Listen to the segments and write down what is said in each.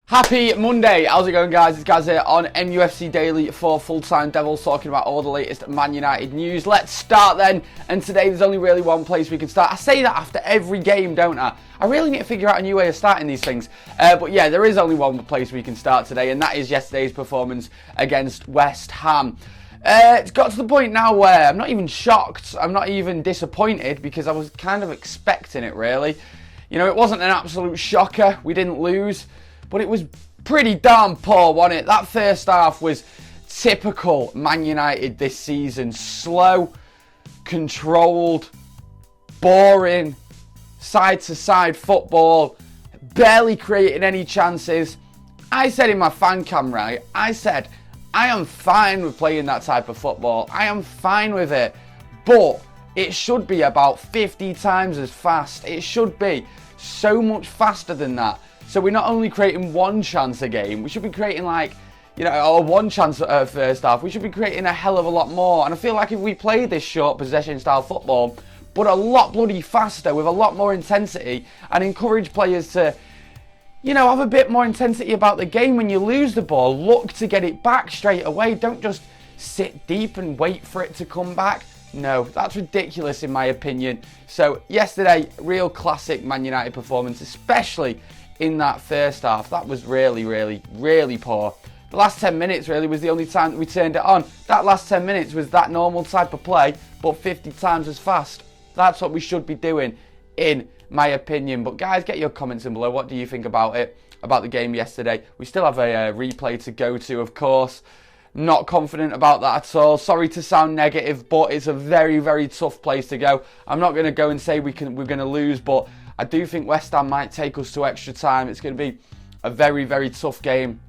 Happy Monday, how's it going guys? It's Gaz here on MUFC Daily for Full Time Devils, talking about all the latest Man United news. Let's start then, and today there's only really one place we can start. I say that after every game, don't I? I really need to figure out a new way of starting these things. But yeah, there is only one place we can start today, and that is yesterday's performance against West Ham. It's got to the point now where I'm not even shocked, I'm not even disappointed, because I was kind of expecting it really. You know, it wasn't an absolute shocker, we didn't lose. But it was pretty darn poor, wasn't it? That first half was typical Man United this season. Slow, controlled, boring, side-to-side football, barely creating any chances. I said in my fan cam, right, I said, I am fine with playing that type of football. I am fine with it. But it should be about 50 times as fast. It should be so much faster than that. So we're not only creating one chance a game, we should be creating or one chance at first half. We should be creating a hell of a lot more. And I feel like if we play this short possession style football, but a lot bloody faster, with a lot more intensity, and encourage players to, have a bit more intensity about the game. When you lose the ball, look to get it back straight away. Don't just sit deep and wait for it to come back. No, that's ridiculous in my opinion. So yesterday, real classic Man United performance, especially in that first half. That was really, really, really poor. The last 10 minutes really was the only time that we turned it on. That last 10 minutes was that normal type of play, but 50 times as fast. That's what we should be doing, in my opinion. But guys, get your comments in below. What do you think about it, about the game yesterday? We still have a replay to go to, of course. Not confident about that at all. Sorry to sound negative, but it's a very, very tough place to go. I'm not going to go and say we're going to lose, but I do think West Ham might take us to extra time. It's going to be a very, very tough game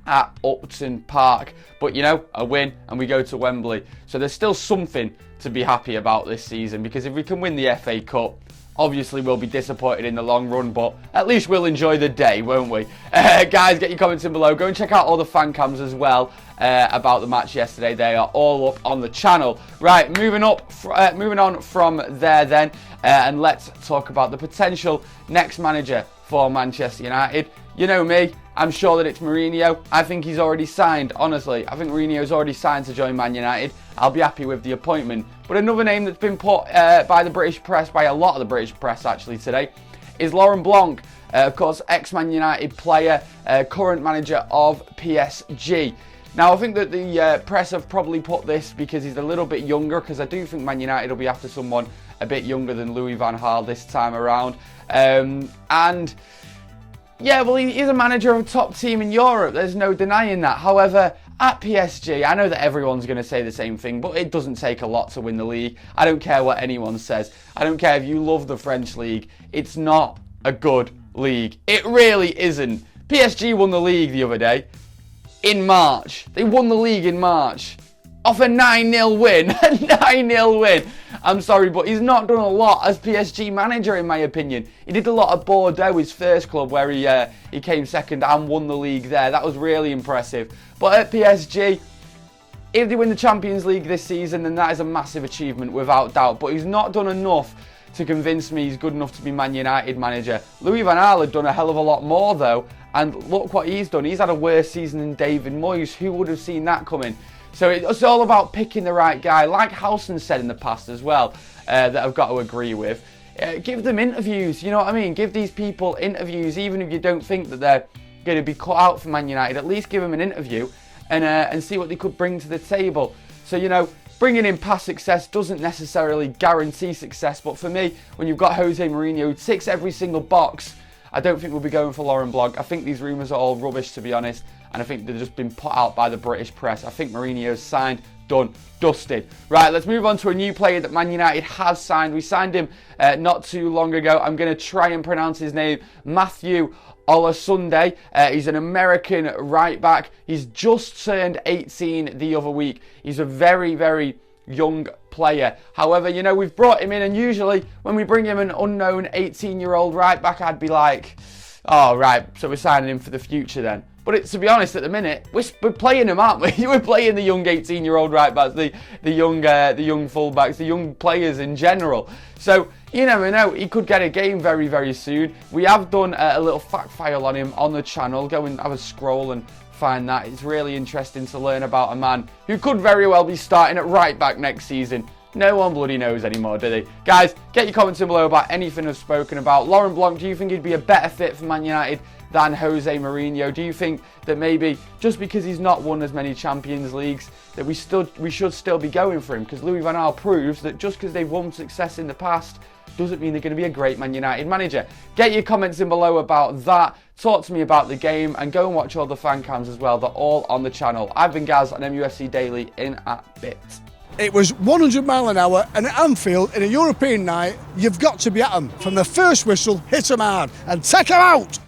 at Upton Park. But, a win and we go to Wembley. So there's still something to be happy about this season, because if we can win the FA Cup, obviously we'll be disappointed in the long run, but at least we'll enjoy the day, won't we? Guys, get your comments in below. Go and check out all the fan cams as well about the match yesterday. They are all up on the channel. Right, moving on from there then, and let's talk about the potential next manager for Manchester United. You know me, I'm sure that it's Mourinho. I think he's already signed, honestly. I think Mourinho's already signed to join Man United. I'll be happy with the appointment. But another name that's been put by the British press, by a lot of the British press actually today, is Laurent Blanc. Of course, ex-Man United player, current manager of PSG. Now, I think that the press have probably put this because he's a little bit younger, because I do think Man United will be after someone a bit younger than Louis van Gaal this time around. Yeah, well, he's a manager of a top team in Europe. There's no denying that. However, at PSG, I know that everyone's going to say the same thing, but it doesn't take a lot to win the league. I don't care what anyone says. I don't care if you love the French league. It's not a good league. It really isn't. PSG won the league the other day in March. They won the league in March off a 9-0 win. A 9-0 win. I'm sorry, but he's not done a lot as PSG manager, in my opinion. He did a lot at Bordeaux, his first club, where he came second and won the league there. That was really impressive. But at PSG, if they win the Champions League this season, then that is a massive achievement without doubt. But he's not done enough to convince me he's good enough to be Man United manager. Louis van Gaal had done a hell of a lot more though, and look what he's done. He's had a worse season than David Moyes. Who would have seen that coming? So it's all about picking the right guy, like Howson said in the past as well, that I've got to agree with. Give them interviews, you know what I mean? Give these people interviews, even if you don't think that they're going to be cut out for Man United. At least give them an interview and see what they could bring to the table. So, bringing in past success doesn't necessarily guarantee success, but for me, when you've got Jose Mourinho who ticks every single box, I don't think we'll be going for Laurent Blanc. I think these rumours are all rubbish, to be honest, and I think they've just been put out by the British press. I think Mourinho's signed, done, dusted. Right, let's move on to a new player that Man United has signed. We signed him not too long ago. I'm going to try and pronounce his name, Matthew Olasunde. He's an American right back. He's just turned 18 the other week. He's a very, very young player. However, we've brought him in, and usually when we bring him an unknown 18-year-old right back, I'd be like, Oh, right, so we're signing him for the future then. But to be honest, at the minute, we're playing him, aren't we? We're playing the young 18-year-old right-backs, the young full-backs, the young players in general. So, you never know, he could get a game very, very soon. We have done a little fact file on him on the channel. Go and have a scroll and find that. It's really interesting to learn about a man who could very well be starting at right-back next season. No one bloody knows anymore, do they? Guys, get your comments in below about anything I've spoken about. Laurent Blanc, do you think he'd be a better fit for Man United than Jose Mourinho? Do you think that maybe just because he's not won as many Champions Leagues that we should still be going for him? Because Louis van Gaal proves that just because they've won success in the past doesn't mean they're going to be a great Man United manager. Get your comments in below about that. Talk to me about the game and go and watch all the fan cams as well. They're all on the channel. I've been Gaz on MUFC Daily in a bit. It was 100 mile an hour, and at Anfield in a European night, you've got to be at them. From the first whistle, hit them hard and take them out.